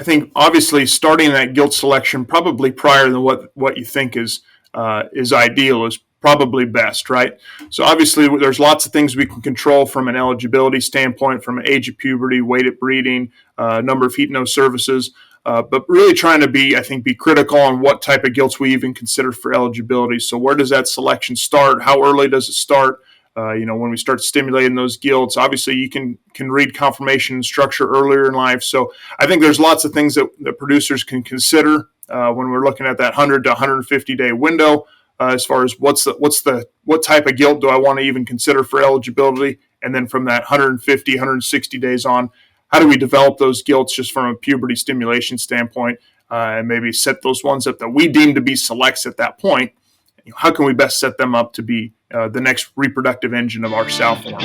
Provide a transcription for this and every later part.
think obviously starting that gilt selection probably prior than what you think is ideal is probably best, right? So obviously there's lots of things we can control from an eligibility standpoint, from age of puberty, weight at breeding, number of heat nose services, but really trying to be critical on what type of gilts we even consider for eligibility. So where does that selection start? How early does it start? When we start stimulating those gilts, obviously you can read conformation and structure earlier in life. So I think there's lots of things that producers can consider when we're looking at that 100 to 150 day window as far as what type of gilt do I want to even consider for eligibility, and then from that 150, 160 days on, how do we develop those gilts just from a puberty stimulation standpoint, and maybe set those ones up that we deem to be selects at that point. How can we best set them up to be the next reproductive engine of our sow form?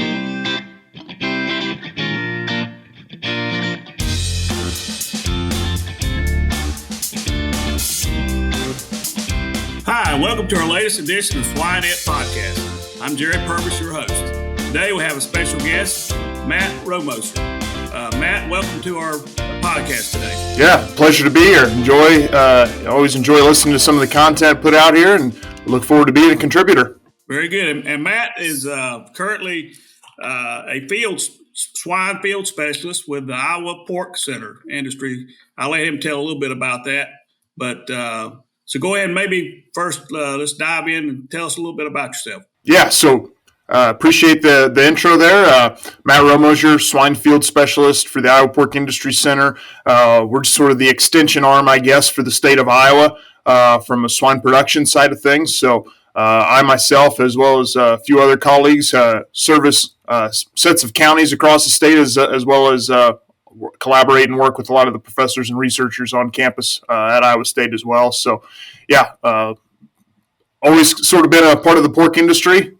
Hi, and welcome to our latest edition of Swinette Podcast. I'm Jerry Purvis, your host. Today we have a special guest, Matt Romoser. Matt, welcome to our podcast today. Yeah, pleasure to be here. Always enjoy listening to some of the content put out here, and look forward to being a contributor. Very good. And Matt is currently a swine field specialist with the Iowa Pork Center industry. I'll let him tell a little bit about that. But so go ahead and maybe first let's dive in and tell us a little bit about yourself. Yeah, so appreciate the intro there. Matt Romoser, swine field specialist for the Iowa Pork Industry Center. We're sort of the extension arm, I guess, for the state of Iowa from a swine production side of things. So I myself, as well as a few other colleagues, service sets of counties across the state, as well as collaborate and work with a lot of the professors and researchers on campus at Iowa State as well. So, yeah, always sort of been a part of the pork industry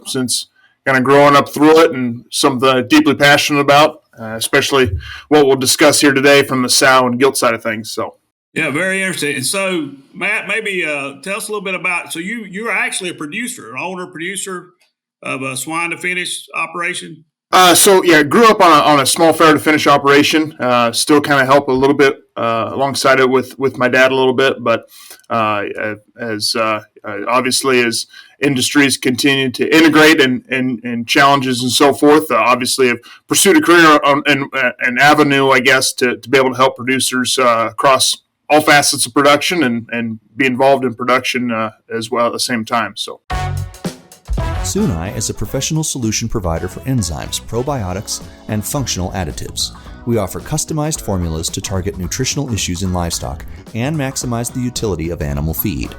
since kind of growing up through it, and something deeply passionate about, especially what we'll discuss here today from the sow and gilt side of things. So. Yeah, very interesting. And so, Matt, maybe tell us a little bit about. So you're actually a producer, an owner producer of a swine to finish operation. Grew up on a small farrow to finish operation. Still kind of help a little bit alongside it with my dad a little bit, but obviously as industries continue to integrate and challenges and so forth, obviously have pursued a career and an avenue, I guess, to be able to help producers across all facets of production and be involved in production as well at the same time. So. Sunai is a professional solution provider for enzymes, probiotics, and functional additives. We offer customized formulas to target nutritional issues in livestock and maximize the utility of animal feed.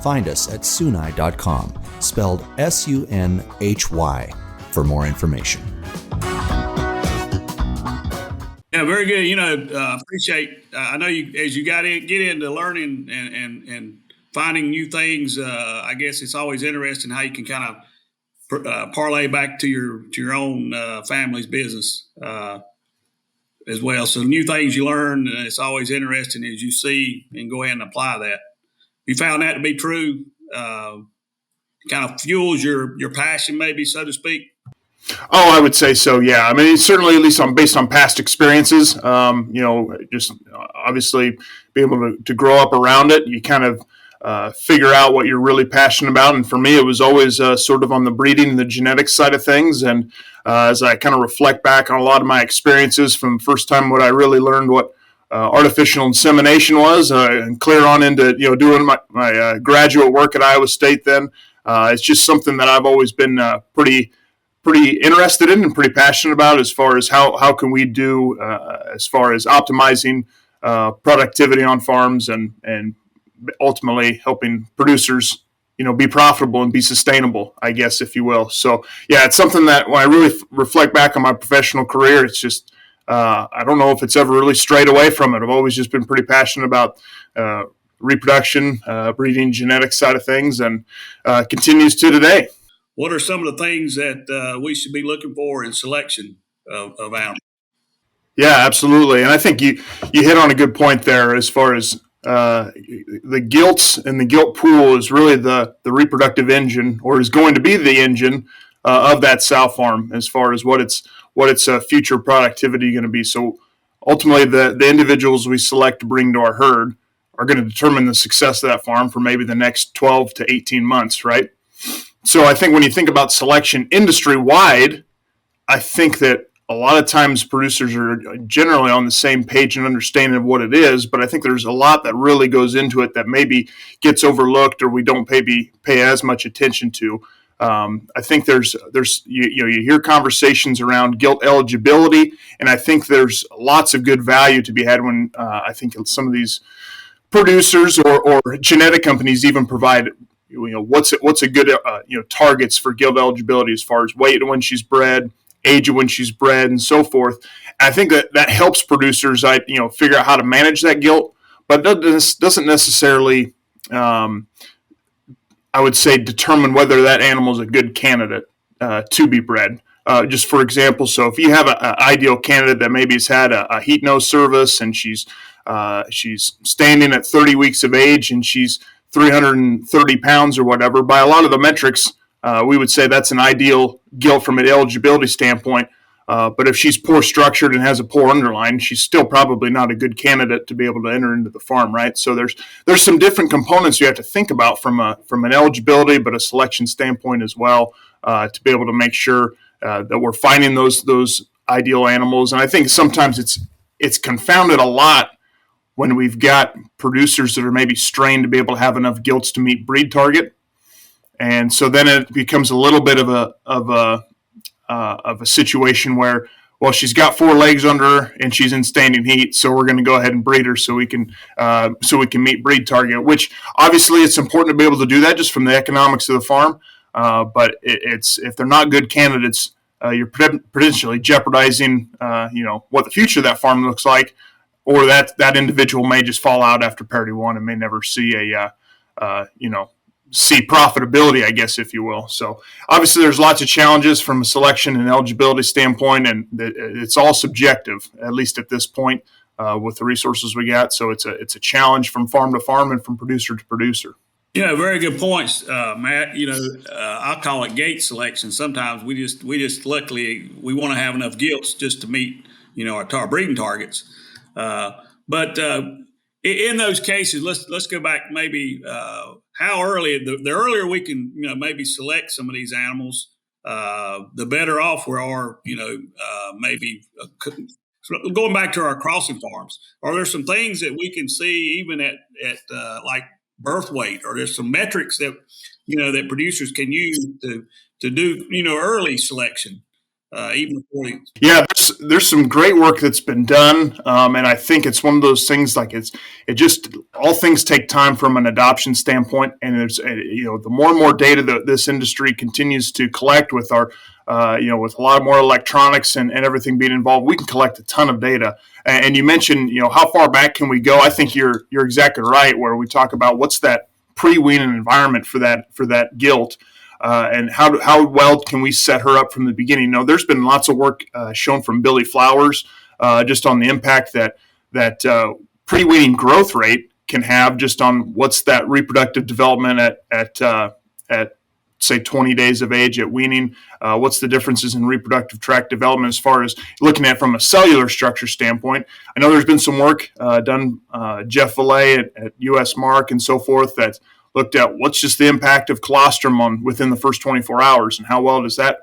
Find us at sunai.com, spelled SUNHY, for more information. Yeah, very good. Appreciate. I know you as you get into learning and finding new things. I guess it's always interesting how you can kind of parlay back to your own family's business as well. So new things you learn, it's always interesting as you see and go ahead and apply that. You found that to be true. Kind of fuels your passion, maybe, so to speak. Oh, I would say so. Yeah. I mean, it's certainly at least based on past experiences. Just obviously be able to grow up around it. You kind of figure out what you're really passionate about. And for me, it was always sort of on the breeding and the genetics side of things. And as I kind of reflect back on a lot of my experiences from the first time when I really learned what artificial insemination was, and clear on into doing my graduate work at Iowa State, then it's just something that I've always been pretty interested in and pretty passionate about, as far as how can we do as far as optimizing productivity on farms and ultimately helping producers, be profitable and be sustainable, I guess, if you will. So, yeah, it's something that when I really reflect back on my professional career, it's just, I don't know if it's ever really strayed away from it. I've always just been pretty passionate about reproduction, breeding, genetics side of things, and continues to today. What are some of the things that we should be looking for in selection of animals? Yeah, absolutely. And I think you hit on a good point there as far as the gilts and the gilt pool is really the reproductive engine, or is going to be the engine of that sow farm as far as what its future productivity going to be. So ultimately the individuals we select to bring to our herd are going to determine the success of that farm for maybe the next 12 to 18 months, right? So I think when you think about selection industry wide, I think that a lot of times producers are generally on the same page and understanding of what it is, but I think there's a lot that really goes into it that maybe gets overlooked or we don't pay as much attention to. I think there's you hear conversations around gilt eligibility, and I think there's lots of good value to be had when I think some of these producers or genetic companies even provide what's a good targets for gilt eligibility as far as weight when she's bred, age of when she's bred, and so forth. And I think that helps producers figure out how to manage that gilt, but doesn't necessarily I would say determine whether that animal is a good candidate to be bred. Just for example, so if you have an ideal candidate that maybe has had a heat nose service and she's standing at 30 weeks of age and she's 330 pounds or whatever, by a lot of the metrics, we would say that's an ideal gilt from an eligibility standpoint. But if she's poor structured and has a poor underline, she's still probably not a good candidate to be able to enter into the farm, right? So there's some different components you have to think about from an eligibility, but a selection standpoint as well, to be able to make sure that we're finding those ideal animals. And I think sometimes it's confounded a lot when we've got producers that are maybe strained to be able to have enough gilts to meet breed target, and so then it becomes a little bit of a situation where, well, she's got 4 legs under her and she's in standing heat, so we're going to go ahead and breed her so we can meet breed target. Which obviously it's important to be able to do that just from the economics of the farm. But it's if they're not good candidates, you're potentially jeopardizing what the future of that farm looks like, or that individual may just fall out after parity 1 and may never see see profitability, I guess, if you will. So obviously there's lots of challenges from a selection and eligibility standpoint, and it's all subjective, at least at this point, with the resources we got. So it's a challenge from farm to farm and from producer to producer. Yeah, very good points, Matt. I call it gate selection. Sometimes we just luckily we want to have enough gilts just to meet our breeding targets. But in those cases, let's go back maybe how early the earlier we can maybe select some of these animals, the better off we are. Maybe going back to our crossing farms. Are there some things that we can see even at like birth weight, or there's some metrics that that producers can use to do early selection? Even before yeah, there's some great work that's been done, and I think it's one of those things like all things take time from an adoption standpoint, and there's the more and more data that this industry continues to collect with our with a lot more electronics and everything being involved, we can collect a ton of data. And you mentioned how far back can we go? I think you're exactly right where we talk about what's that pre-weaning environment for that gilt. And how well can we set her up from the beginning? There's been lots of work shown from Billy Flowers just on the impact that pre-weaning growth rate can have just on what's that reproductive development at say 20 days of age at weaning. What's the differences in reproductive tract development as far as looking at from a cellular structure standpoint? I know there's been some work done, Jeff Valet at US Mark and so forth, that looked at what's just the impact of colostrum within the first 24 hours and how well does that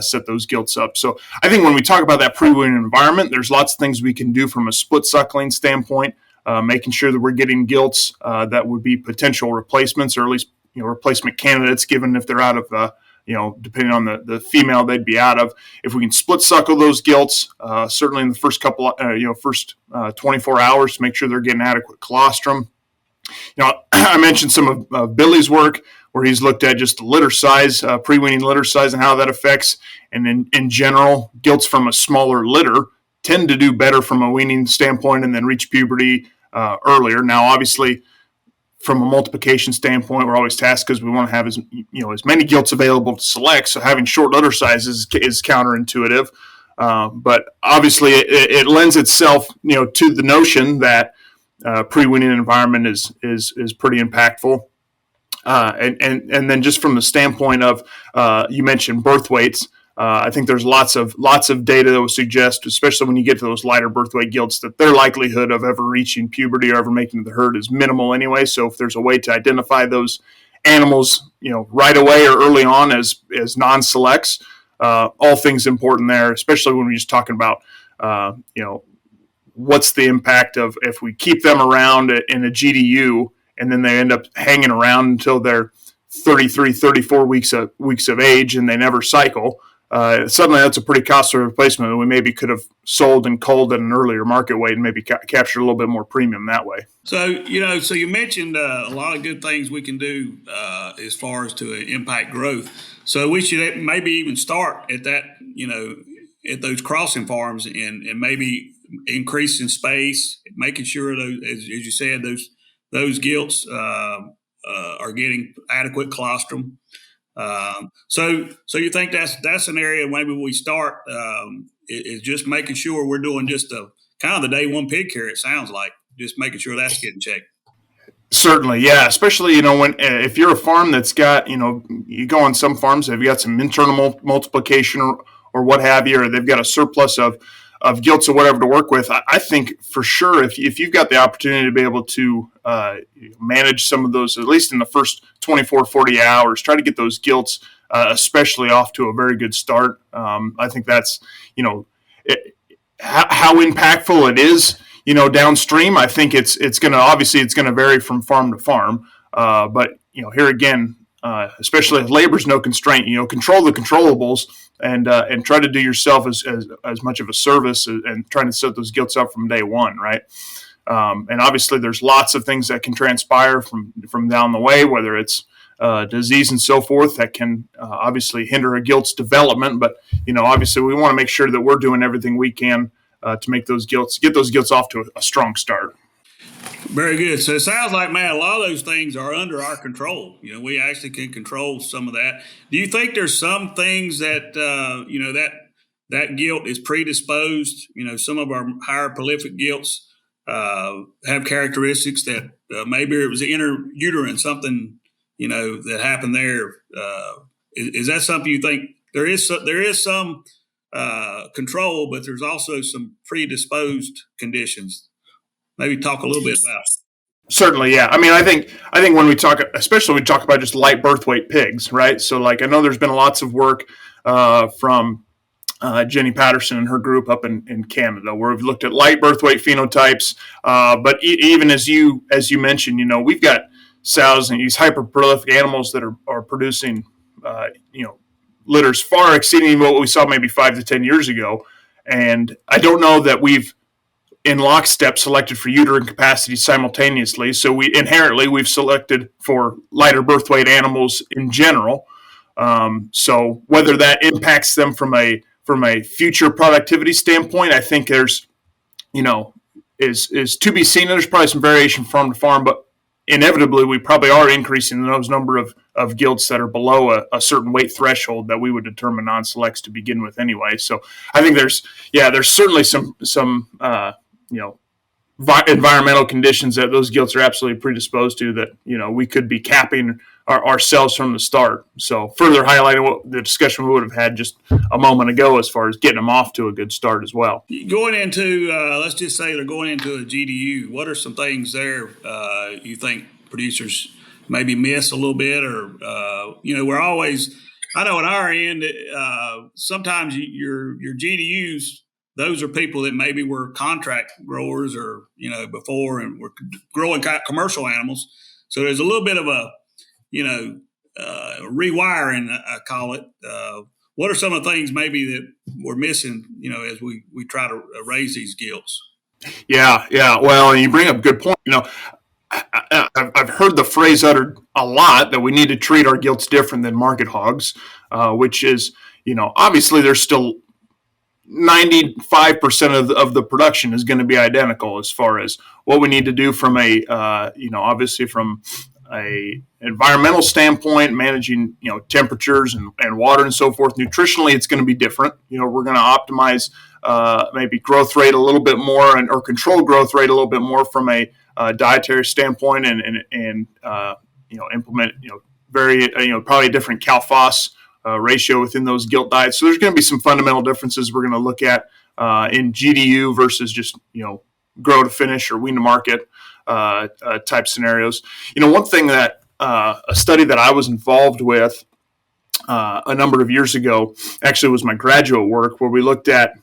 set those gilts up. So I think when we talk about that pre-weaning environment, there's lots of things we can do from a split suckling standpoint, making sure that we're getting gilts that would be potential replacements, or at least replacement candidates, given if they're out of depending on the female they'd be out of. If we can split suckle those gilts, certainly in the first first 24 hours to make sure they're getting adequate colostrum. I mentioned some of Billy's work where he's looked at just litter size, pre-weaning litter size, and how that affects. And in general, gilts from a smaller litter tend to do better from a weaning standpoint and then reach puberty earlier. Now, obviously, from a multiplication standpoint, we're always tasked because we want to have as many gilts available to select. So having short litter sizes is counterintuitive. But obviously, it lends itself to the notion that pre-weaning environment is pretty impactful, and then just from the standpoint of you mentioned birth weights, I think there's lots of data that would suggest, especially when you get to those lighter birth weight gilts, that their likelihood of ever reaching puberty or ever making the herd is minimal anyway. So if there's a way to identify those animals, right away or early on as non-selects, all things important there, especially when we're just talking about, what's the impact of if we keep them around in a GDU and then they end up hanging around until they're 33, 34 weeks of age and they never cycle. Suddenly that's a pretty costly replacement that we maybe could have sold and culled at an earlier market weight and maybe captured a little bit more premium that way. So you mentioned a lot of good things we can do as far as to impact growth. So we should maybe even start at that, at those crossing farms and maybe increasing space, making sure those, as you said, those gilts are getting adequate colostrum. So you think that's an area maybe we start is just making sure we're doing just a kind of the day one pig care. It sounds like just making sure that's getting checked. Certainly, yeah. Especially when if you're a farm that's got you go on some farms they've got some internal multiplication or what have you, or they've got a surplus of gilts or whatever to work with. I think for sure if you've got the opportunity to be able to manage some of those, at least in the first 24, 40 hours, try to get those gilts especially off to a very good start. I think that's, how impactful it is, downstream. I think it's going to vary from farm to farm. But, here again, especially if labor's no constraint, control the controllables and try to do yourself as much of a service and trying to set those gilts up from day one, right? And obviously there's lots of things that can transpire from down the way, whether it's disease and so forth that can obviously hinder a gilt's development. But, obviously we want to make sure that we're doing everything we can to make get those gilts off to a strong start. Very good. So it sounds like, man, a lot of those things are under our control. We actually can control some of that. Do you think there's some things that, that gilt is predisposed? Some of our higher prolific gilts have characteristics that maybe it was interuterine, something, that happened there. Is that something you think there is some control, but there's also some predisposed conditions? Maybe talk a little bit about it. Certainly, yeah. I mean, I think when we talk, especially when we talk about just light birth weight pigs, right? So, I know there's been lots of work from Jenny Patterson and her group up in Canada, where we've looked at light birth weight phenotypes. But even as you mentioned, we've got sows and these hyper prolific animals that are producing, litters far exceeding what we saw maybe 5 to 10 years ago. And I don't know that we've in lockstep selected for uterine capacity simultaneously. So we've selected for lighter birth weight animals in general. So whether that impacts them from a future productivity standpoint, I think there's, is to be seen. There's probably some variation farm to farm, but inevitably we probably are increasing those number of gilts that are below a certain weight threshold that we would determine non-selects to begin with anyway. So I think there's certainly some environmental conditions that those gilts are absolutely predisposed to that, we could be capping ourselves from the start. So further highlighting what the discussion we would have had just a moment ago as far as getting them off to a good start as well. Going into, let's just say they're going into a GDU, what are some things there you think producers maybe miss a little bit or, we're always, I know at our end, sometimes your GDUs, those are people that maybe were contract growers or, before and were growing commercial animals. So there's a little bit of a, rewiring, I call it. What are some of the things maybe that we're missing, as we try to raise these gilts? Yeah. Well, and you bring up a good point. I've heard the phrase uttered a lot that we need to treat our gilts different than market hogs, which is, obviously there's still 95% of the production is going to be identical as far as what we need to do from obviously from a environmental standpoint, managing, temperatures and water and so forth. Nutritionally, it's going to be different. We're going to optimize maybe growth rate a little bit more or control growth rate a little bit more from a dietary standpoint and implement, very, probably a different CalPhos ratio within those gilt diets. So there's going to be some fundamental differences we're going to look at in GDU versus just, grow to finish or wean to market type scenarios. One thing that a study that I was involved with a number of years ago actually was my graduate work, where we looked at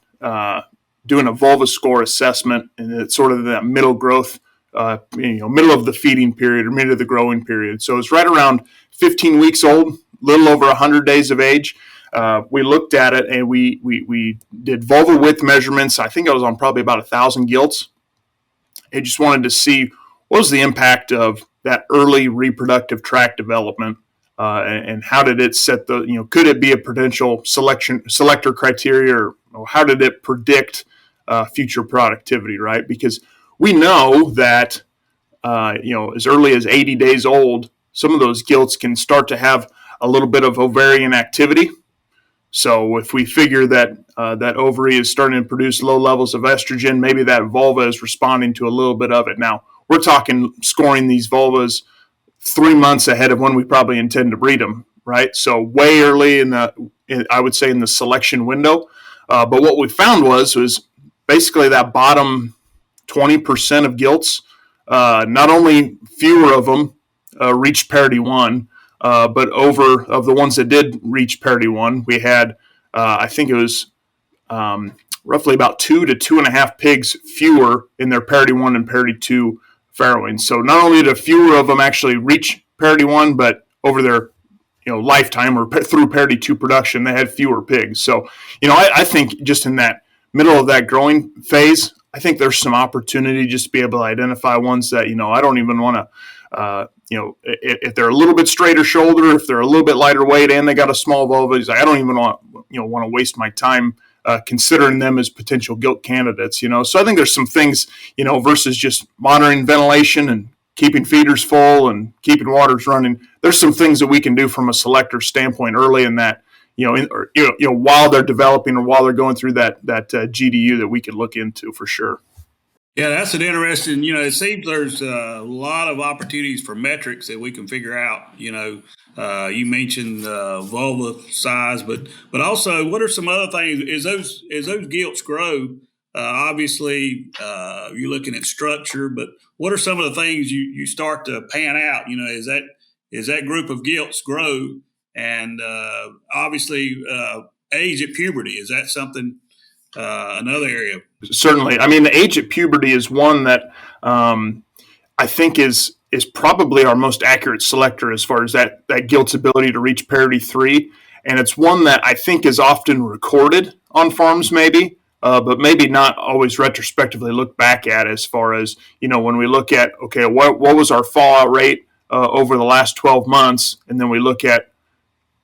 doing a vulva score assessment, and it's sort of that middle growth, middle of the feeding period or middle of the growing period. So it's right around 15 weeks old, little over 100 days of age. We looked at it, and we did vulva width measurements. I think I was on probably about 1,000 gilts. I just wanted to see what was the impact of that early reproductive tract development, and how did it set could it be a potential selector criteria, or how did it predict future productivity, right? Because we know that, as early as 80 days old, some of those gilts can start to have a little bit of ovarian activity. So if we figure that that ovary is starting to produce low levels of estrogen, maybe that vulva is responding to a little bit of it. Now, we're talking scoring these vulvas 3 months ahead of when we probably intend to breed them, right? So way early I would say in the selection window. But what we found was basically that bottom 20% of gilts, not only fewer of them reached parity 1, but over of the ones that did reach parity 1, we had, I think it was roughly about 2 to 2.5 pigs fewer in their parity 1 and parity 2 farrowing. So not only did fewer of them actually reach parity 1, but over their lifetime or through parity 2 production, they had fewer pigs. So, I think just in that middle of that growing phase, I think there's some opportunity just to be able to identify ones that, I don't even want to, if they're a little bit straighter shoulder, if they're a little bit lighter weight and they got a small vulva, I don't even want to waste my time considering them as potential gilt candidates, So I think there's some things, versus just monitoring ventilation and keeping feeders full and keeping waters running. There's some things that we can do from a selector standpoint early in that, while they're developing or while they're going through that GDU that we could look into for sure. Yeah, that's an interesting, it seems there's a lot of opportunities for metrics that we can figure out. You mentioned vulva size, but also what are some other things as those gilts grow? Obviously, you're looking at structure, but what are some of the things you start to pan out? As that group of gilts grow, and obviously age at puberty, is that something? Another area. Certainly. I mean, the age at puberty is one that I think is probably our most accurate selector as far as that gilt's ability to reach parity 3. And it's one that I think is often recorded on farms maybe, but maybe not always retrospectively looked back at as far as, when we look at, okay, what was our fallout rate over the last 12 months? And then we look at,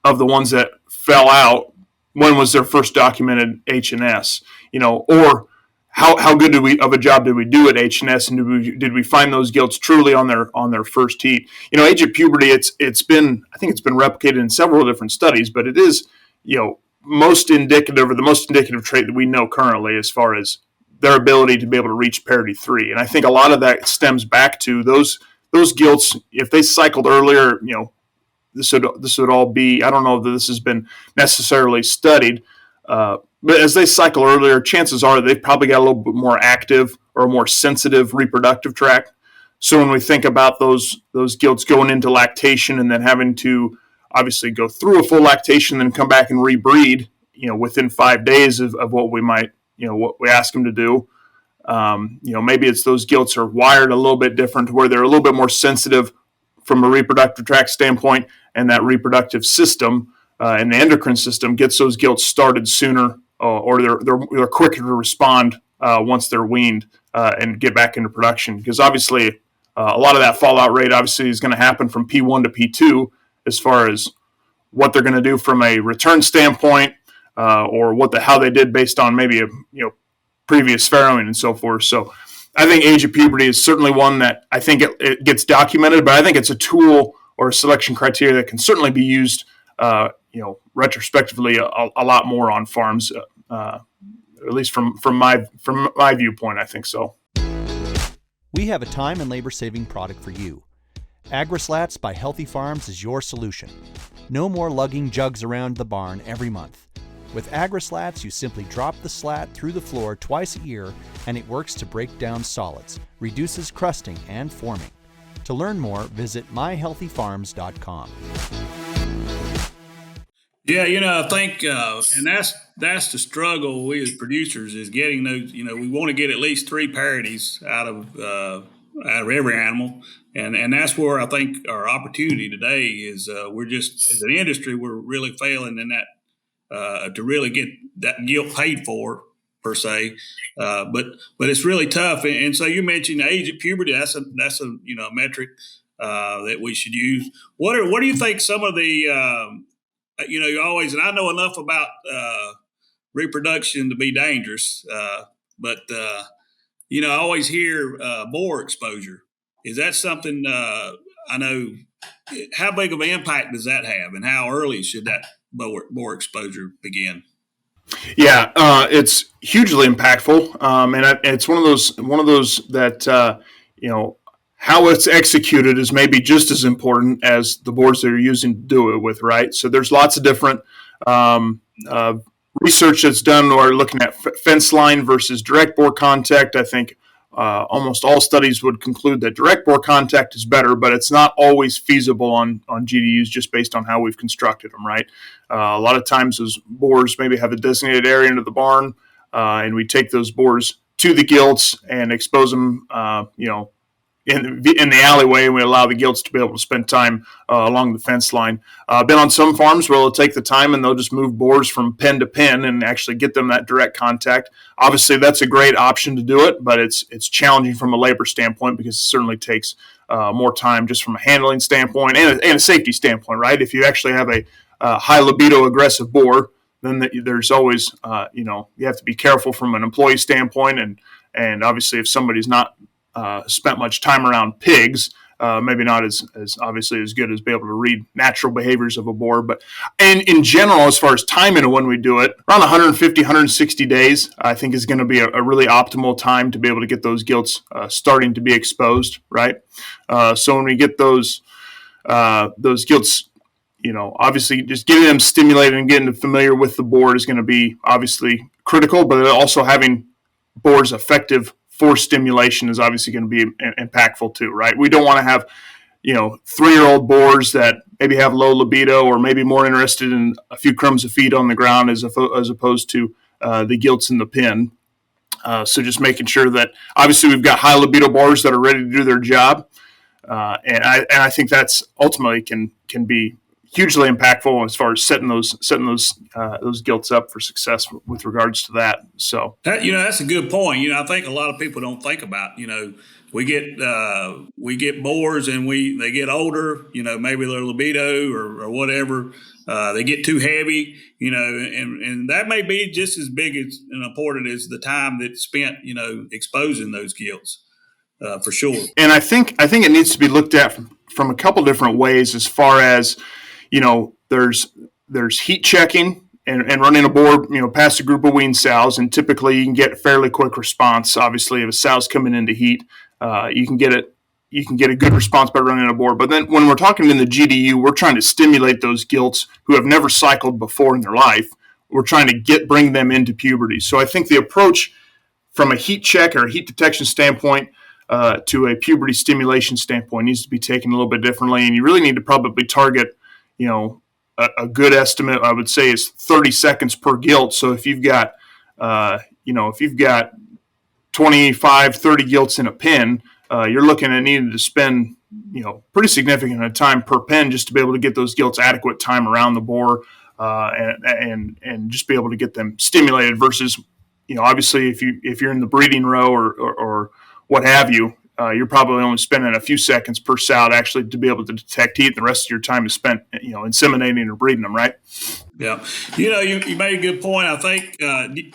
of the ones that fell out, when was their first documented H&S, or how good of a job did we do at H&S, and did we find those gilts truly on their first heat? Age of puberty, I think it's been replicated in several different studies, but it is, most indicative trait that we know currently as far as their ability to be able to reach parity 3. And I think a lot of that stems back to those gilts, if they cycled earlier, this would all be, I don't know that this has been necessarily studied, but as they cycle earlier, chances are they've probably got a little bit more active or a more sensitive reproductive tract. So when we think about those gilts going into lactation and then having to obviously go through a full lactation and then come back and rebreed, within 5 days of what we might, what we ask them to do, maybe it's those gilts are wired a little bit different to where they're a little bit more sensitive from a reproductive tract standpoint, and that reproductive system and the endocrine system gets those gilts started sooner, or they're quicker to respond once they're weaned and get back into production. Because obviously, a lot of that fallout rate obviously is going to happen from P1 to P2 as far as what they're going to do from a return standpoint, or how they did based on maybe a previous farrowing and so forth. So I think age of puberty is certainly one that I think it gets documented, but I think it's a tool or a selection criteria that can certainly be used, retrospectively a lot more on farms, at least from my viewpoint. I think so. We have a time and labor saving product for you. AgriSlats by Healthy Farms is your solution. No more lugging jugs around the barn every month. With AgriSlats, you simply drop the slat through the floor twice a year, and it works to break down solids, reduces crusting and forming. To learn more, visit myhealthyfarms.com. Yeah, I think, and that's the struggle we as producers is getting those. We want to get at least 3 parities out of every animal, and that's where I think our opportunity today is. We're just as an industry, we're really failing in that to really get that gilt paid for per se. But it's really tough. And so you mentioned the age of puberty. That's a metric that we should use. What do you think some of the you always, and I know enough about reproduction to be dangerous, but I always hear boar exposure. Is that something I know? How big of an impact does that have, and how early should that boar exposure begin? Yeah, it's hugely impactful, and it's one of those that how it's executed is maybe just as important as the boards that you're using to do it with, right? So there's lots of different research that's done or looking at fence line versus direct bore contact. I think almost all studies would conclude that direct bore contact is better, but it's not always feasible on GDUs just based on how we've constructed them, right? A lot of times those bores maybe have a designated area into the barn, and we take those bores to the gilts and expose them, in the alleyway, and we allow the gilts to be able to spend time along the fence line. Been on some farms where they'll take the time and they'll just move bores from pin to pin and actually get them that direct contact. Obviously, that's a great option to do it, but it's challenging from a labor standpoint because it certainly takes more time just from a handling standpoint and a safety standpoint, right? If you actually have a high libido aggressive boar, then there's always, you have to be careful from an employee standpoint, and obviously if somebody's not spent much time around pigs, maybe not as obviously as good as be able to read natural behaviors of a boar. But and in general, as far as timing when we do it, around 150, 160 days, I think is going to be a really optimal time to be able to get those gilts starting to be exposed, right? So when we get those gilts, obviously just getting them stimulated and getting them familiar with the board is going to be obviously critical, but also having boars effective for stimulation is obviously going to be impactful too, right? We don't want to have, 3-year-old boars that maybe have low libido or maybe more interested in a few crumbs of feed on the ground as opposed to the gilts in the pen. So just making sure that obviously we've got high libido boars that are ready to do their job, and I think that's ultimately can be hugely impactful as far as setting those gilts up for success with regards to that. So that's a good point. I think a lot of people don't think about. We get boars and they get older. Maybe their libido or whatever. They get too heavy. And that may be just as big and important as the time that's spent. Exposing those gilts for sure. And I think it needs to be looked at from a couple different ways as far as. There's heat checking and running a board, past a group of wean sows, and typically you can get a fairly quick response. Obviously, if a sow's coming into heat, you can get a good response by running a board. But then when we're talking in the GDU, we're trying to stimulate those gilts who have never cycled before in their life. We're trying to bring them into puberty. So I think the approach from a heat check or a heat detection standpoint to a puberty stimulation standpoint needs to be taken a little bit differently, and you really need to probably target a good estimate, I would say, is 30 seconds per gilt. So if you've got, 25, 30 gilts in a pen, you're looking at needing to spend, pretty significant time per pen just to be able to get those gilts adequate time around the boar, and just be able to get them stimulated versus, obviously if you're in the breeding row or what have you, you're probably only spending a few seconds per sow actually to be able to detect heat. The rest of your time is spent, inseminating or breeding them, right? Yeah. You made a good point. I think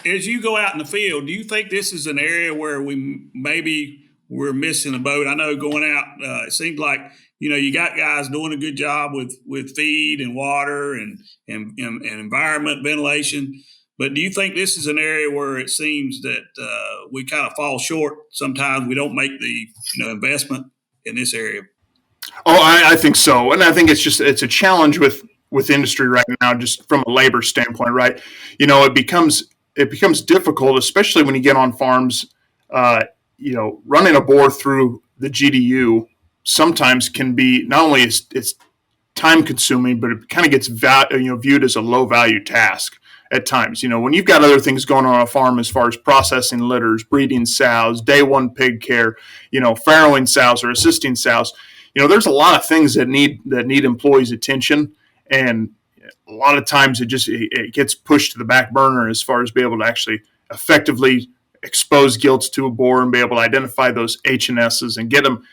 as you go out in the field, do you think this is an area where we're missing a boat? I know going out, it seems like, you got guys doing a good job with feed and water and environment, ventilation. But do you think this is an area where it seems that we kind of fall short? Sometimes we don't make the investment in this area. Oh, I think so, and I think it's a challenge with industry right now, just from a labor standpoint, right? It becomes difficult, especially when you get on farms. Uh, Running a bore through the GDU sometimes can be not only it's time consuming, but it kind of gets viewed as a low value task at times. When you've got other things going on a farm as far as processing litters, breeding sows, day one pig care, farrowing sows or assisting sows. There's a lot of things that need employees' attention, and a lot of times it gets pushed to the back burner as far as being able to actually effectively expose gilts to a boar and be able to identify those H&S's and get them,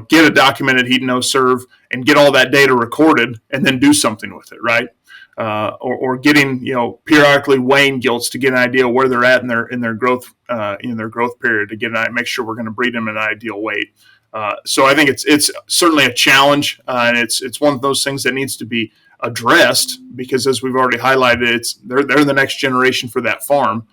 get a documented heat no serve and get all that data recorded and then do something with it, right? Or getting, periodically weighing gilts to get an idea where they're at in their growth period to make sure we're going to breed them at an ideal weight. So I think it's certainly a challenge, and it's one of those things that needs to be addressed because, as we've already highlighted, they're the next generation for that farm.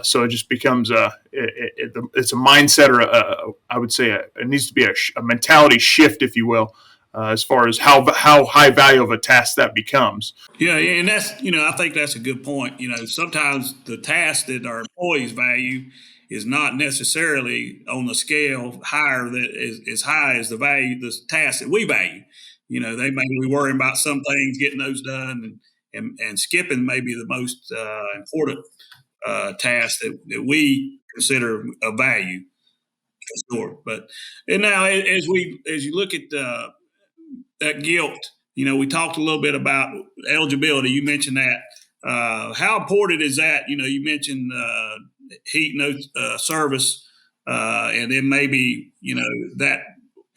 So it just becomes it's a mindset, or I would say it needs to be a mentality shift, if you will, as far as how high value of a task that becomes. Yeah, and that's I think that's a good point. Sometimes the task that our employees value is not necessarily on the scale higher that is as high as the task that we value. They may be worrying about some things, getting those done, and skipping maybe the most important task that we consider of value. Sure, but and now as you look at that gilt, we talked a little bit about eligibility. You mentioned that. How important is that? You mentioned heat no service, and then maybe that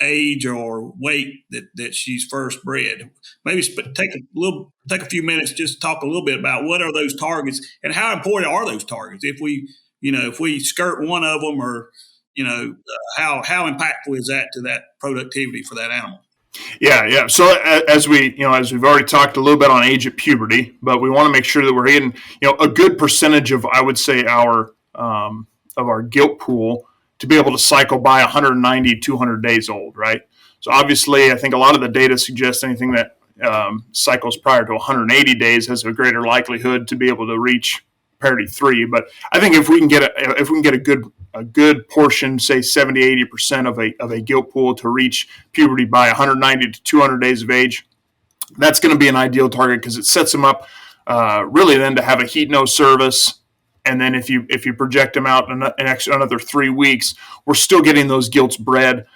age or weight that she's first bred. Maybe take a few minutes, just talk a little bit about what are those targets and how important are those targets. If we skirt one of them, or how impactful is that to that productivity for that animal? Yeah. So as we've already talked a little bit on age at puberty, but we want to make sure that we're getting a good percentage of, I would say, our of our gilt pool to be able to cycle by 190, 200 days old, right? So obviously, I think a lot of the data suggests anything that cycles prior to 180 days has a greater likelihood to be able to reach parity 3. But I think if we can get a good portion, say 70-80% of a gilt pool to reach puberty by 190 to 200 days of age, that's going to be an ideal target because it sets them up really then to have a heat no service. And then if you project them out another 3 weeks, we're still getting those gilts bred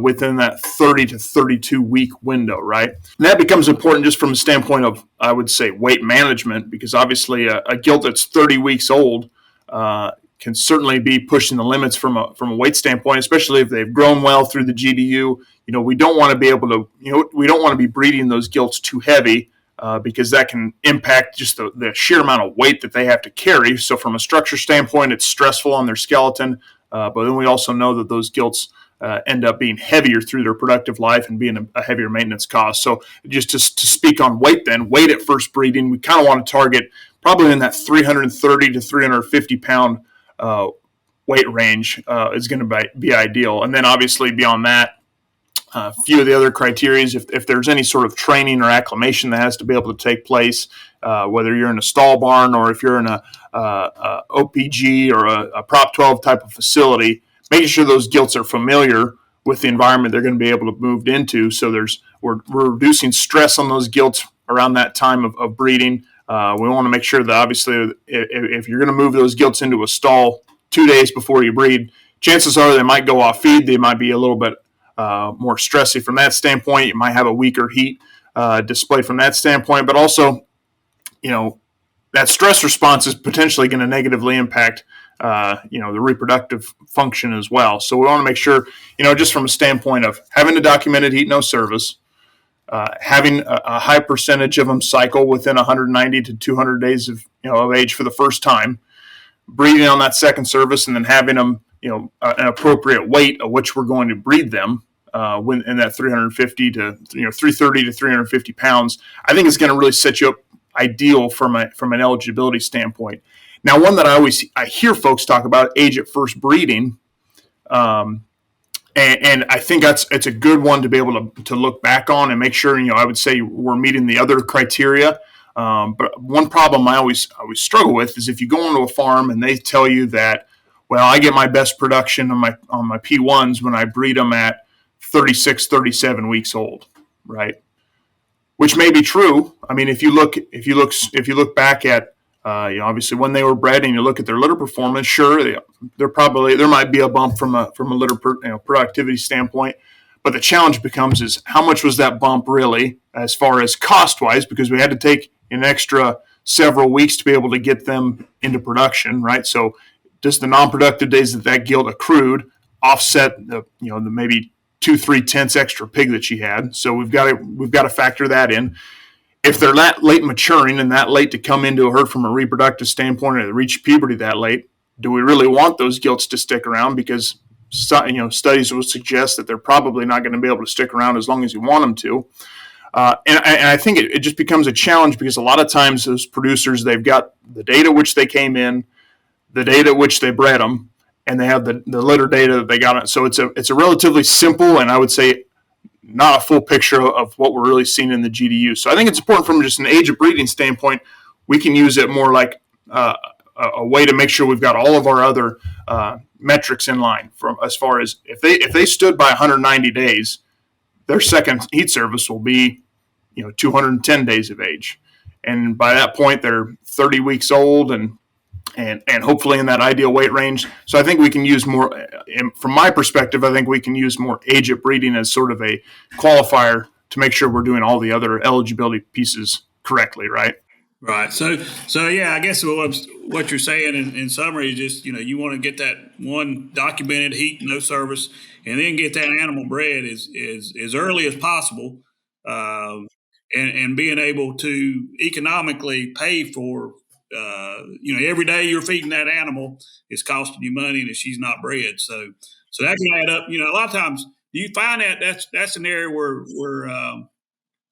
within that 30 to 32 week window, right? And that becomes important just from a standpoint of, I would say, weight management, because obviously a gilt that's 30 weeks old can certainly be pushing the limits from a weight standpoint, especially if they've grown well through the GDU. We don't want to be able to, we don't want to be breeding those gilts too heavy because that can impact just the sheer amount of weight that they have to carry. So from a structure standpoint, it's stressful on their skeleton. But then we also know that those gilts end up being heavier through their productive life and being a heavier maintenance cost. So just to speak on weight then, weight at first breeding, we kind of want to target probably in that 330 to 350 pound weight range is going to be ideal. And then obviously beyond that, a few of the other criteria, if there's any sort of training or acclimation that has to be able to take place, whether you're in a stall barn or if you're in a OPG or a Prop 12 type of facility, making sure those gilts are familiar with the environment they're going to be able to move into. So we're reducing stress on those gilts around that time of breeding. We want to make sure that obviously if you're going to move those gilts into a stall 2 days before you breed, chances are they might go off feed. They might be a little bit more stressy from that standpoint. You might have a weaker heat display from that standpoint, but also, that stress response is potentially going to negatively impact, the reproductive function as well. So we want to make sure, just from a standpoint of having a documented heat no service, having a high percentage of them cycle within 190 to 200 days of age for the first time, breeding on that second service, and then having them an appropriate weight at which we're going to breed them when in that 350 to 330 to 350 pounds. I think it's going to really set you up ideal from an eligibility standpoint. Now, one that I hear folks talk about, age at first breeding, And I think it's a good one to be able to look back on and make sure, I would say we're meeting the other criteria. But one problem I always struggle with is if you go into a farm and they tell you that, well, I get my best production on my P1s when I breed them at 36, 37 weeks old, right? Which may be true. I mean, if you look back at obviously when they were bred and you look at their litter performance, sure, there might be a bump from a litter productivity standpoint. But the challenge becomes is how much was that bump really as far as cost wise, because we had to take an extra several weeks to be able to get them into production, right? So just the non-productive days that gilt accrued offset the maybe 2-3 tenths extra pig that she had. So we've got to factor that in. If they're that late maturing and that late to come into a herd from a reproductive standpoint, or they reach puberty that late, do we really want those gilts to stick around? Because studies will suggest that they're probably not going to be able to stick around as long as you want them to. And I think it just becomes a challenge because a lot of times those producers, they've got the data which they came in, the data which they bred them, and they have the litter data that they got. So it's a relatively simple, and I would say not a full picture of what we're really seeing in the GDU. So I think it's important from just an age of breeding standpoint. We can use it more like a way to make sure we've got all of our other metrics in line. From as far as if they stood by 190 days, their second heat service will be 210 days of age, and by that point they're 30 weeks old and hopefully in that ideal weight range. So I think we can use more, from my perspective, I think we can use more age at breeding as sort of a qualifier to make sure we're doing all the other eligibility pieces correctly, right? Right. So yeah, I guess what you're saying in summary is just, you want to get that one documented heat, no service, and then get that animal bred as early as possible, and being able to economically pay for, every day you're feeding that animal is costing you money, and if she's not bred. So that can add up. A lot of times, do you find that that's an area where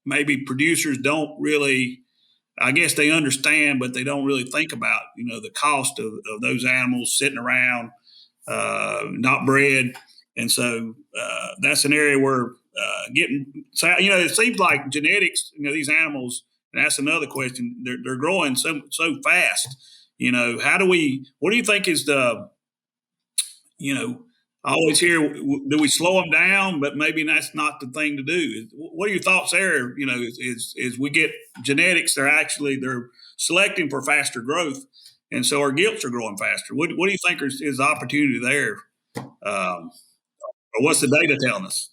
maybe producers don't really, I guess they understand, but they don't really think about, the cost of those animals sitting around, not bred. And so that's an area where it seems like genetics, these animals, and that's another question, they're growing so fast. What do you think is the, I always hear, do we slow them down? But maybe that's not the thing to do. What are your thoughts there? Is we get genetics, they're selecting for faster growth, and so our gilts are growing faster. What do you think is the opportunity there? Or what's the data telling us?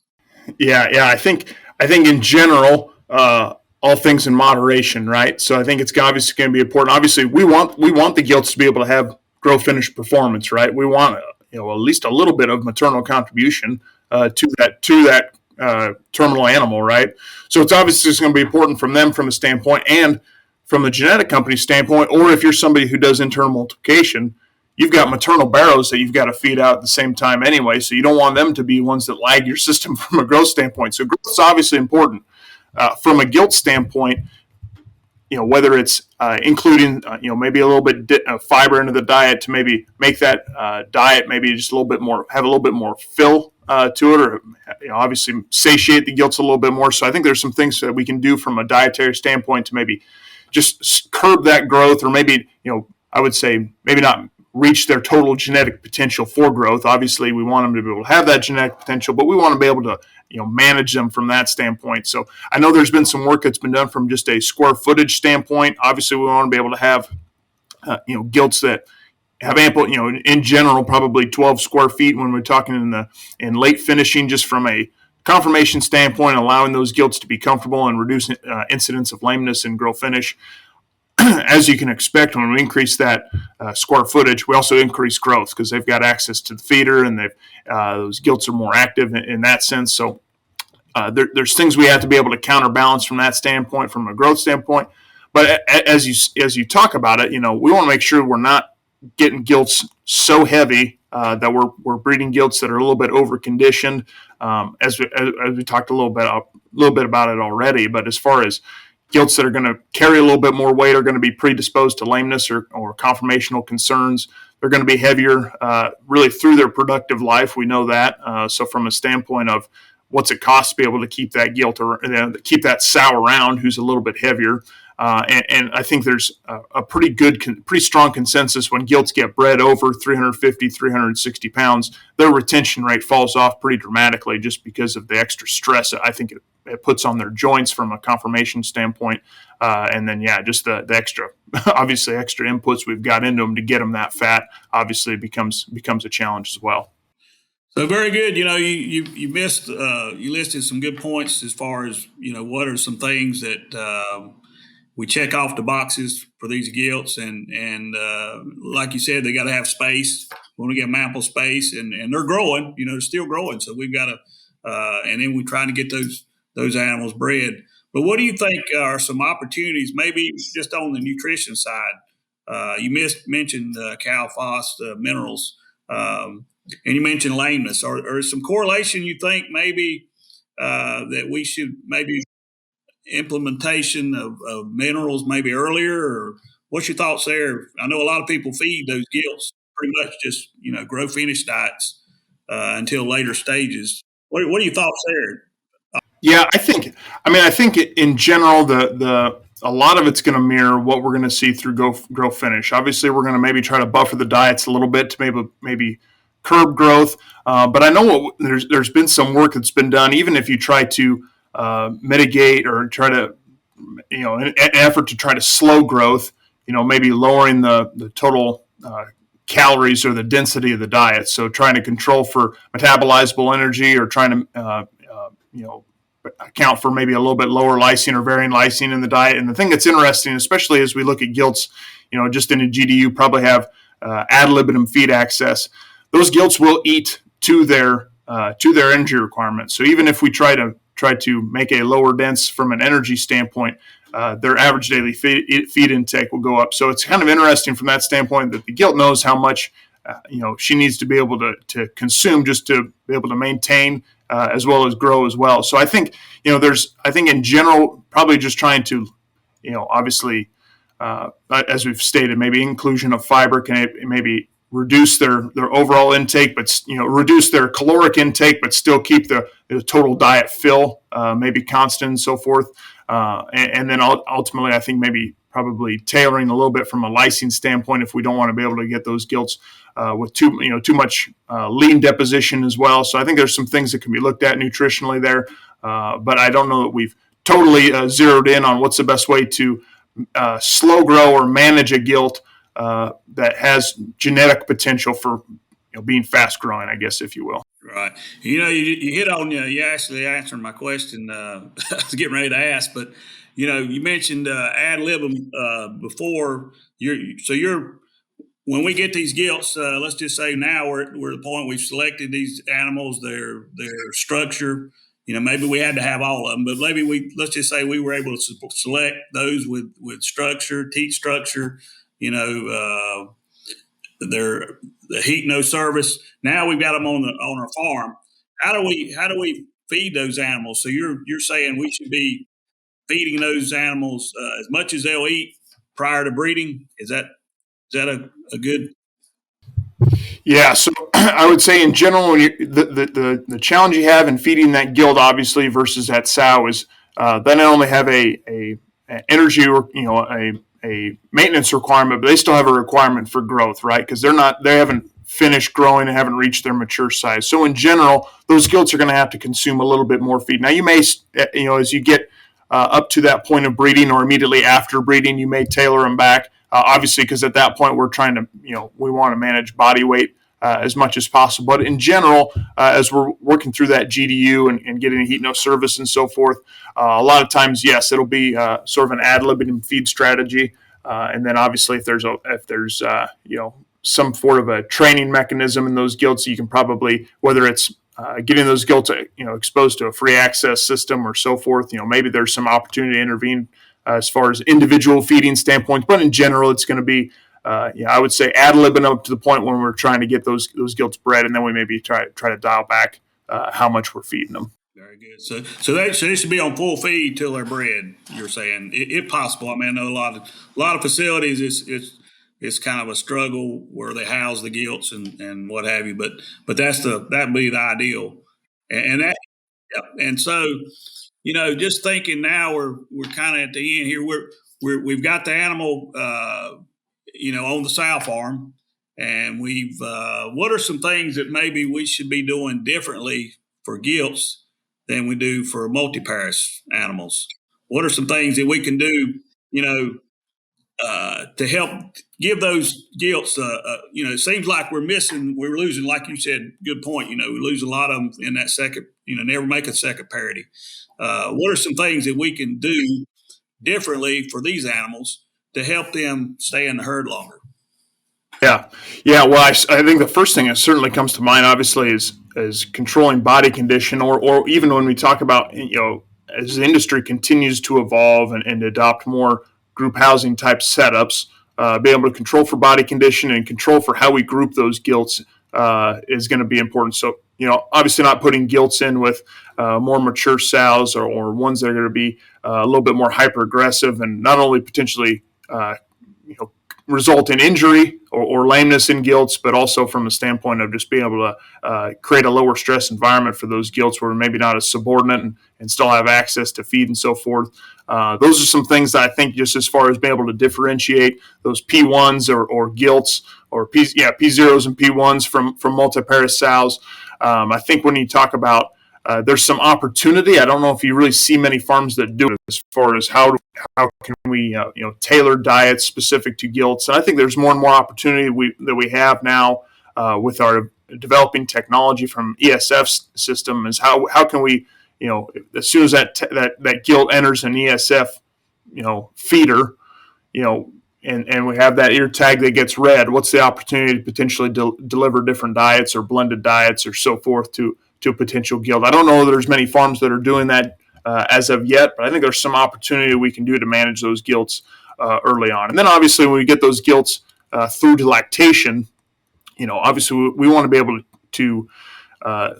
Yeah. I think in general, all things in moderation, right? So I think it's obviously going to be important. Obviously, we want the gilts to be able to have grow finish performance, right? We want at least a little bit of maternal contribution to that terminal animal, right? So it's obviously going to be important from them from a standpoint, and from the genetic company standpoint, or if you're somebody who does internal multiplication, you've got maternal barrows that you've got to feed out at the same time anyway. So you don't want them to be ones that lag your system from a growth standpoint. So growth is obviously important. From a gilt standpoint, whether it's including, maybe a little bit of fiber into the diet to maybe make that diet maybe just have a little bit more fill to it, or obviously satiate the gilts a little bit more. So I think there's some things that we can do from a dietary standpoint to maybe just curb that growth, or maybe, I would say maybe not reach their total genetic potential for growth. Obviously, we want them to be able to have that genetic potential, but we want to be able to manage them from that standpoint. So I know there's been some work that's been done from just a square footage standpoint. Obviously, we want to be able to have gilts that have ample, in general, probably 12 square feet when we're talking in late finishing, just from a conformation standpoint, allowing those gilts to be comfortable and reduce incidence of lameness and grow finish. As you can expect, when we increase that square footage, we also increase growth because they've got access to the feeder, and those gilts are more active in that sense. So there's things we have to be able to counterbalance from that standpoint, from a growth standpoint. But as you talk about it, we want to make sure we're not getting gilts so heavy that we're breeding gilts that are a little bit over conditioned. As we talked a little bit about it already, but as far as gilts that are going to carry a little bit more weight are going to be predisposed to lameness or conformational concerns. They're going to be heavier really through their productive life. We know that. So from a standpoint of what's it cost to be able to keep that gilt or keep that sow around who's a little bit heavier. And I think there's a pretty strong consensus when gilts get bred over 350, 360 pounds, their retention rate falls off pretty dramatically just because of the extra stress I think it puts on their joints from a conformation standpoint. And then, just the extra, obviously extra inputs we've got into them to get them that fat obviously becomes a challenge as well. So very good. You missed, you listed some good points as far as, what are some things that we check off the boxes for these gilts. And like you said, they got to have space. We want to give them ample space, and they're growing, they're still growing. So we've got to, and then we're trying to get those animals bred. But what do you think are some opportunities, maybe just on the nutrition side? You mentioned Cal Phos minerals. And you mentioned lameness. Or some correlation you think maybe that we should maybe implementation of minerals maybe earlier? Or what's your thoughts there? I know a lot of people feed those gilts pretty much just, grow finish diets until later stages. What are your thoughts there? Yeah, I think in general, a lot of it's going to mirror what we're going to see through grow finish. Obviously, we're going to maybe try to buffer the diets a little bit to maybe curb growth. But I know there's been some work that's been done, even if you try to mitigate or try to, an effort to try to slow growth, maybe lowering the total calories or the density of the diet. So trying to control for metabolizable energy or trying to, account for maybe a little bit lower lysine or varying lysine in the diet. And the thing that's interesting, especially as we look at gilts, just in a GDU, probably have ad libitum feed access. Those gilts will eat to their energy requirements. So even if we try to make a lower dense from an energy standpoint, their average daily feed intake will go up. So it's kind of interesting from that standpoint that the gilt knows how much she needs to be able to consume just to be able to maintain as well as grow as well. So I think I think in general probably just trying to obviously as we've stated, maybe inclusion of fiber can maybe reduce their overall intake, but reduce their caloric intake, but still keep the total diet fill maybe constant and so forth. And then ultimately, I think maybe probably tailoring a little bit from a lysine standpoint if we don't want to be able to get those gilts with too much lean deposition as well. So I think there's some things that can be looked at nutritionally there, but I don't know that we've totally zeroed in on what's the best way to slow grow or manage a gilt that has genetic potential for being fast growing, I guess, if you will. Right. You hit on, you actually answered my question I was getting ready to ask, but, you mentioned ad libum before. When we get these gilts, let's just say now we're at the point we've selected these animals, their structure. Maybe we had to have all of them, but maybe let's just say we were able to select those with structure, teat structure, the heat no service. Now we've got them on our farm. How do we feed those animals? So you're saying we should be feeding those animals as much as they'll eat prior to breeding? Is that a good? Yeah, so I would say in general, when the challenge you have in feeding that gilt, obviously, versus that sow is they not only have a energy or a maintenance requirement, but they still have a requirement for growth, right? Because they haven't finished growing and haven't reached their mature size. So in general, those gilts are going to have to consume a little bit more feed. Now you may, as you get up to that point of breeding or immediately after breeding, you may tailor them back. Obviously, because at that point we're trying to, we want to manage body weight as much as possible. But in general, as we're working through that GDU and getting a heat no service and so forth, a lot of times, yes, it'll be sort of an ad libitum feed strategy. And then obviously if there's some sort of a training mechanism in those gilts, you can probably, whether it's getting those gilts exposed to a free access system or so forth, maybe there's some opportunity to intervene as far as individual feeding standpoints. But in general, it's going to be, I would say ad libitum up to the point when we're trying to get those gilts bred, and then we maybe try to dial back how much we're feeding them. Very good. So they should be on full feed till they're bred. You're saying, if possible. I mean, I know a lot of facilities. It's kind of a struggle where they house the gilts and what have you. But that'd be the ideal. And that, yeah. And so, just thinking now we're kind of at the end here. We've got the animal, on the sow farm, and we've. What are some things that maybe we should be doing differently for gilts than we do for multi-parish animals? What are some things that we can do, to help give those gilts? It seems like we're losing, like you said, good point. We lose a lot of them in that second, never make a second parity. What are some things that we can do differently for these animals to help them stay in the herd longer? Yeah. Well, I think the first thing that certainly comes to mind, obviously, is controlling body condition, or even when we talk about, as the industry continues to evolve and adopt more group housing type setups, be able to control for body condition and control for how we group those gilts is going to be important. So, obviously not putting gilts in with more mature sows or ones that are going to be a little bit more hyper aggressive and not only potentially, result in injury or lameness in gilts, but also from a standpoint of just being able to create a lower stress environment for those gilts where maybe not as subordinate and still have access to feed and so forth. Those are some things that I think, just as far as being able to differentiate those P1s or gilts or P0s and P1s from multi-parish sows. I think when you talk about there's some opportunity. I don't know if you really see many farms that do it as far as how can we tailor diets specific to gilts. And I think there's more and more opportunity that we have now with our developing technology from ESF system is how can we, as soon as that gilt enters an ESF feeder, and we have that ear tag that gets read, what's the opportunity to potentially deliver different diets or blended diets or so forth to a potential gilt. I don't know that there's many farms that are doing that as of yet, but I think there's some opportunity we can do to manage those gilts early on. And then obviously when we get those gilts through to lactation, obviously we want to be able to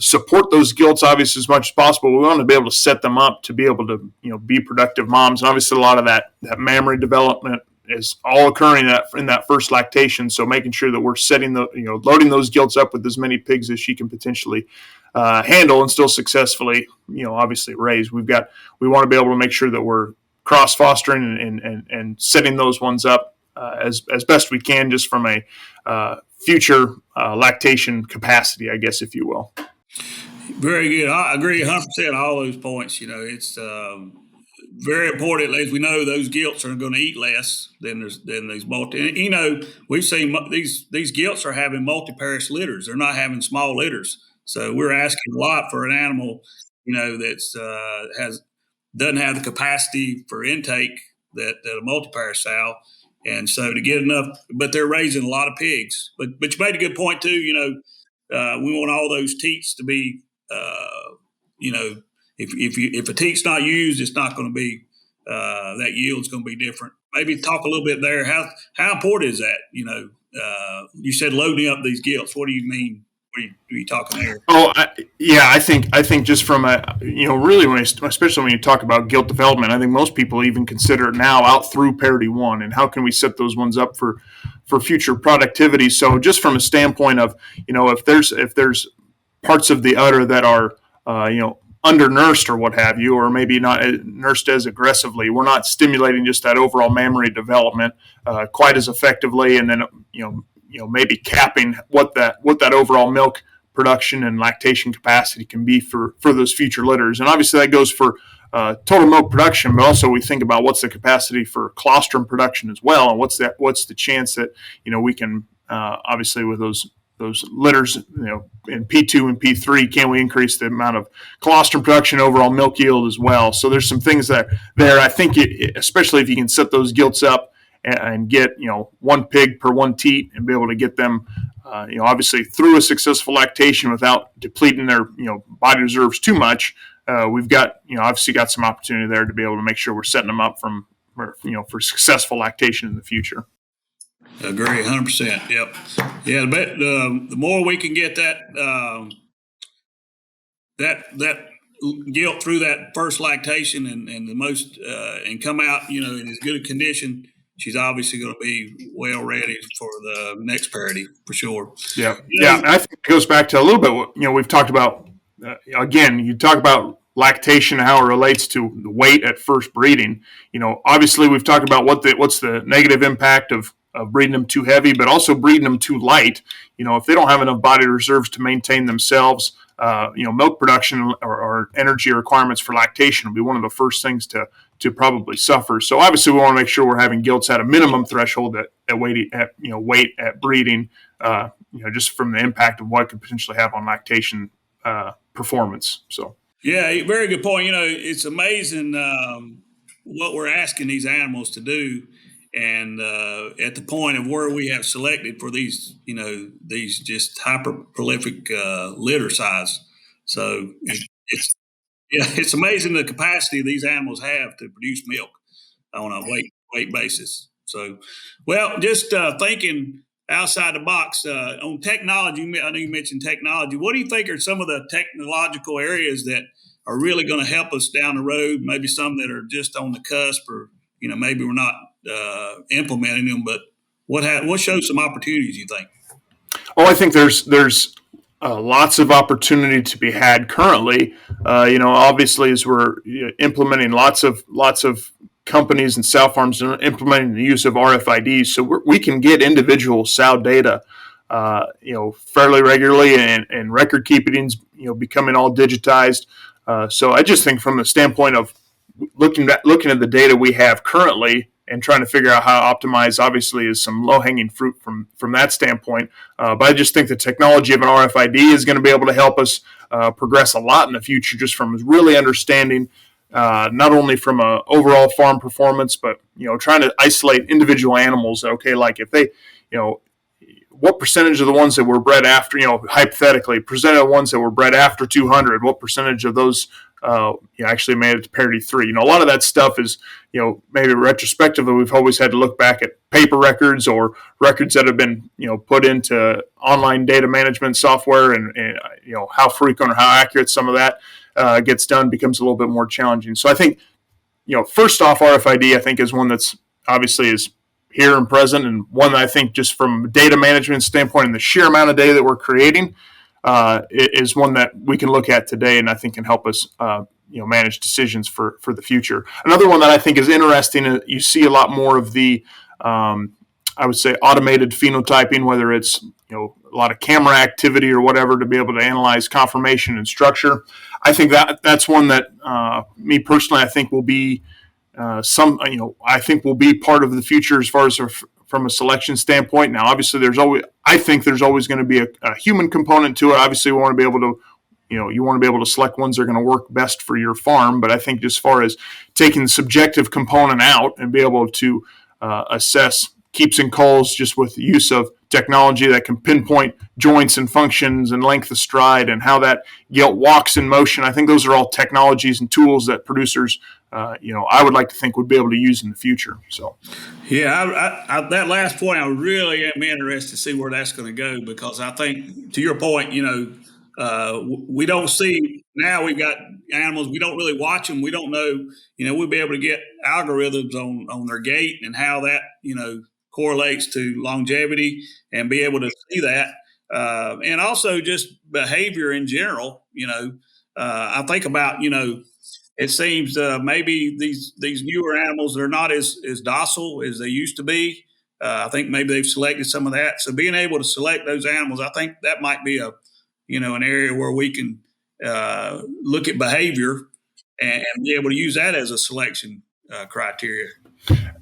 support those gilts obviously as much as possible. We want to be able to set them up to be able to be productive moms. And obviously a lot of that mammary development is all occurring in that first lactation. So making sure that we're setting loading those gilts up with as many pigs as she can potentially handle and still successfully, obviously raise. We want to be able to make sure that we're cross fostering and setting those ones up as best we can, just from a future lactation capacity, I guess, if you will. Very good. I agree 100% on all those points. It's very important. As we know, those gilts are going to eat less than these multi. We've seen these gilts are having multi-parish litters. They're not having small litters. So we're asking a lot for an animal, that's doesn't have the capacity for intake that a multi-parish sow, and so to get enough. But they're raising a lot of pigs. But you made a good point too. We want all those teats to be, if a teat's not used, it's not going to be that yield's going to be different. Maybe talk a little bit there. How important is that? You said loading up these gilts. What do you mean? What are you talking there? Oh, I think just from really especially when you talk about gilt development, I think most people even consider it now out through parity 1, and how can we set those ones up for future productivity. So just from a standpoint of if there's parts of the udder that are undernourished or what have you, or maybe not nursed as aggressively, we're not stimulating just that overall mammary development quite as effectively, and then maybe capping what that overall milk production and lactation capacity can be for those future litters. And obviously that goes for total milk production, but also we think about what's the capacity for colostrum production as well, and what's the chance that we can obviously with those litters, in P2 and P3, can we increase the amount of colostrum production, overall milk yield as well? So there's some things that there. I think especially if you can set those gilts up and get one pig per one teat and be able to get them obviously through a successful lactation without depleting their body reserves too much. We've got obviously got some opportunity there to be able to make sure we're setting them up for successful lactation in the future. Agree 100%. Yep. Yeah. But the more we can get that gilt through that first lactation and the most and come out, in as good a condition, she's obviously going to be well ready for the next parity for sure. Yeah, yeah. And I think it goes back to a little bit what we've talked about. Again, you talk about lactation, how it relates to the weight at first breeding. Obviously we've talked about what's the negative impact of breeding them too heavy, but also breeding them too light. If they don't have enough body reserves to maintain themselves, milk production or energy requirements for lactation will be one of the first things to probably suffer. So obviously we want to make sure we're having gilts at a minimum threshold at weight at breeding, just from the impact of what it could potentially have on lactation performance. So yeah, very good point. It's amazing what we're asking these animals to do, and at the point of where we have selected for these just hyper prolific litter size. So it's amazing the capacity these animals have to produce milk on a weight basis. So, well, just thinking outside the box on technology. I know you mentioned technology. What do you think are some of the technological areas that are really going to help us down the road? Maybe some that are just on the cusp, or maybe we're not implementing them. But what shows some opportunities, you think? Oh, I think there's lots of opportunity to be had currently. Obviously, as we're implementing lots of companies and sow farms are implementing the use of RFIDs, so we can get individual sow data, fairly regularly, and record keeping's becoming all digitized. So I just think from the standpoint of looking at the data we have currently and trying to figure out how to optimize, obviously, is some low-hanging fruit from that standpoint. But I just think the technology of an RFID is going to be able to help us progress a lot in the future, just from really understanding not only from a overall farm performance, but trying to isolate individual animals. Okay, like if they, what percentage of the ones that were bred after, hypothetically, percentage of the ones that were bred after 200, what percentage of those actually made it to parity 3? A lot of that stuff is, maybe retrospectively, we've always had to look back at paper records or records that have been, put into online data management software, and how frequent or how accurate some of that gets done becomes a little bit more challenging. So I think, first off, RFID, I think, is one that's obviously is here and present, and one that I think just from a data management standpoint and the sheer amount of data that we're creating is one that we can look at today, and I think can help us manage decisions for the future. Another one that I think is interesting, you see a lot more of the I would say automated phenotyping, whether it's a lot of camera activity or whatever, to be able to analyze conformation and structure. I think that's one that me personally, I think will be I think will be part of the future as far as from a selection standpoint. Now, obviously, I think there's always going to be a human component to it. Obviously, we want to be able to, you want to be able to select ones that are going to work best for your farm. But I think as far as taking the subjective component out and be able to assess keeps and culls just with the use of technology that can pinpoint joints and functions and length of stride and how that gilt walks in motion. I think those are all technologies and tools that producers, I would like to think would be able to use in the future. So, yeah, I that last point, I really am interested to see where that's going to go, because I think, to your point, we don't see now. We've got animals. We don't really watch them. We don't know. We'll be able to get algorithms on their gait and how that correlates to longevity, and be able to see that, and also just behavior in general. I think about it seems maybe these newer animals, they're not as docile as they used to be. I think maybe they've selected some of that. So being able to select those animals, I think that might be an area where we can look at behavior and be able to use that as a selection criteria.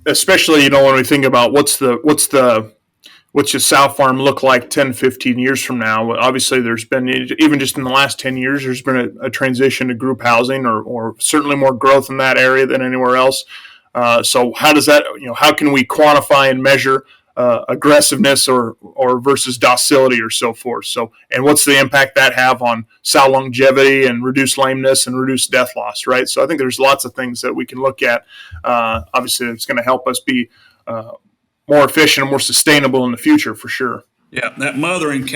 Especially, when we think about what's your sow farm look like 10, 15 years from now. Obviously, there's been, even just in the last 10 years, there's been a transition to group housing, or certainly more growth in that area than anywhere else. So how does that, how can we quantify and measure aggressiveness or versus docility or so forth? So, and what's the impact that have on sow longevity and reduced lameness and reduced death loss, right? So I think there's lots of things that we can look at. Obviously, it's going to help us be more efficient and more sustainable in the future, for sure. Yeah, that mothering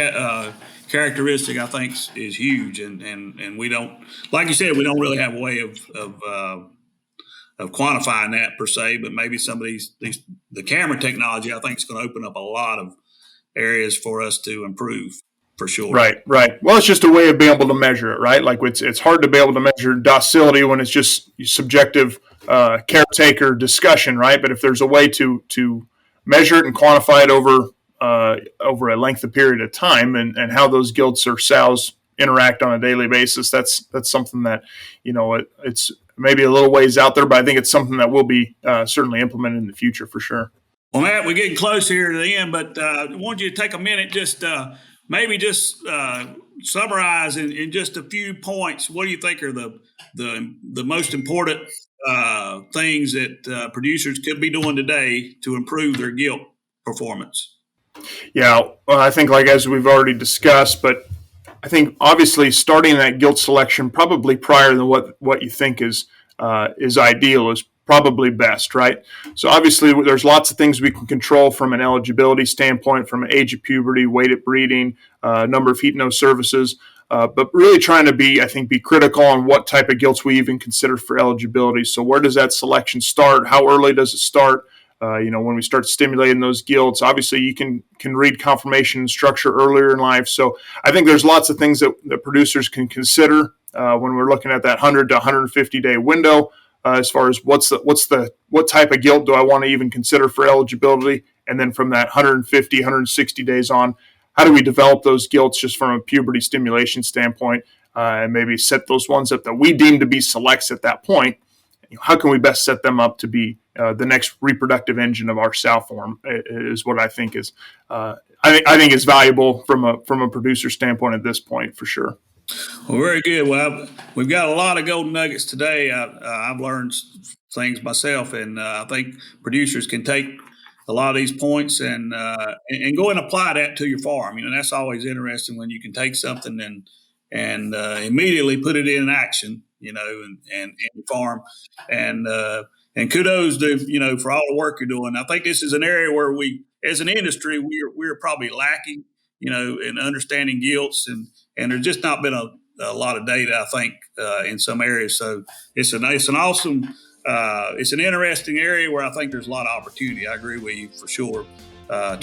characteristic, I think, is huge, and we don't, like you said, we don't really have a way of quantifying that per se, but maybe some of the camera technology, I think, is going to open up a lot of areas for us to improve for sure. Right. Well, it's just a way of being able to measure it, right? Like it's hard to be able to measure docility when it's just subjective caretaker discussion, right? But if there's a way to measure it and quantify it over a length of period of time, and how those gilts or sows interact on a daily basis, that's something that, it's maybe a little ways out there, but I think it's something that will be certainly implemented in the future for sure. Well, Matt, we're getting close here to the end, but I want you to take a minute, just summarize in just a few points. What do you think are the most important things that producers could be doing today to improve their gilt performance? Yeah, well, I think, like, as we've already discussed, but I think obviously starting that gilt selection probably prior to what you think is ideal is probably best, right? So obviously there's lots of things we can control from an eligibility standpoint, from age of puberty, weight at breeding, number of heat nose services, but really trying to be critical on what type of gilts we even consider for eligibility. So where does that selection start? How early does it start? When we start stimulating those gilts, obviously you can read conformation and structure earlier in life. So I think there's lots of things that producers can consider when we're looking at that 100 to 150 day window, as far as what type of gilt do I want to even consider for eligibility, and then from that 150, 160 days on, how do we develop those gilts just from a puberty stimulation standpoint, and maybe set those ones up that we deem to be selects at that point. How can we best set them up to be the next reproductive engine of our sow form is what I think is I think is valuable from a producer standpoint at this point for sure. Well, very good. Well, we've got a lot of golden nuggets today. I've learned things myself, and I think producers can take a lot of these points and go and apply that to your farm. That's always interesting when you can take something and immediately put it in action. And in your farm, and kudos to for all the work you're doing. I think this is an area where we, as an industry, we're probably lacking, in understanding gilts, and there's just not been a lot of data, I think, in some areas. So it's an awesome, it's an interesting area where I think there's a lot of opportunity. I agree with you for sure. I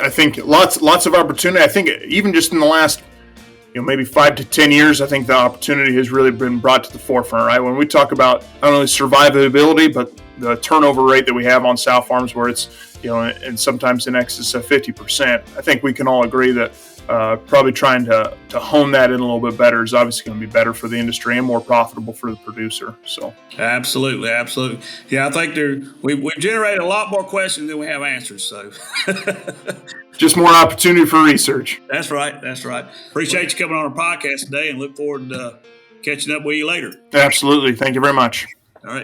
think lots of opportunity. I think even just in the last maybe 5 to 10 years, I think the opportunity has really been brought to the forefront, right? When we talk about not only survivability, but the turnover rate that we have on sow farms, where it's, and sometimes in excess of 50%, I think we can all agree that probably trying to hone that in a little bit better is obviously going to be better for the industry and more profitable for the producer. So absolutely. Yeah, I think we've generated a lot more questions than we have answers. So just more opportunity for research. That's right. Appreciate you coming on our podcast today, and look forward to catching up with you later. Absolutely. Thank you very much. All right.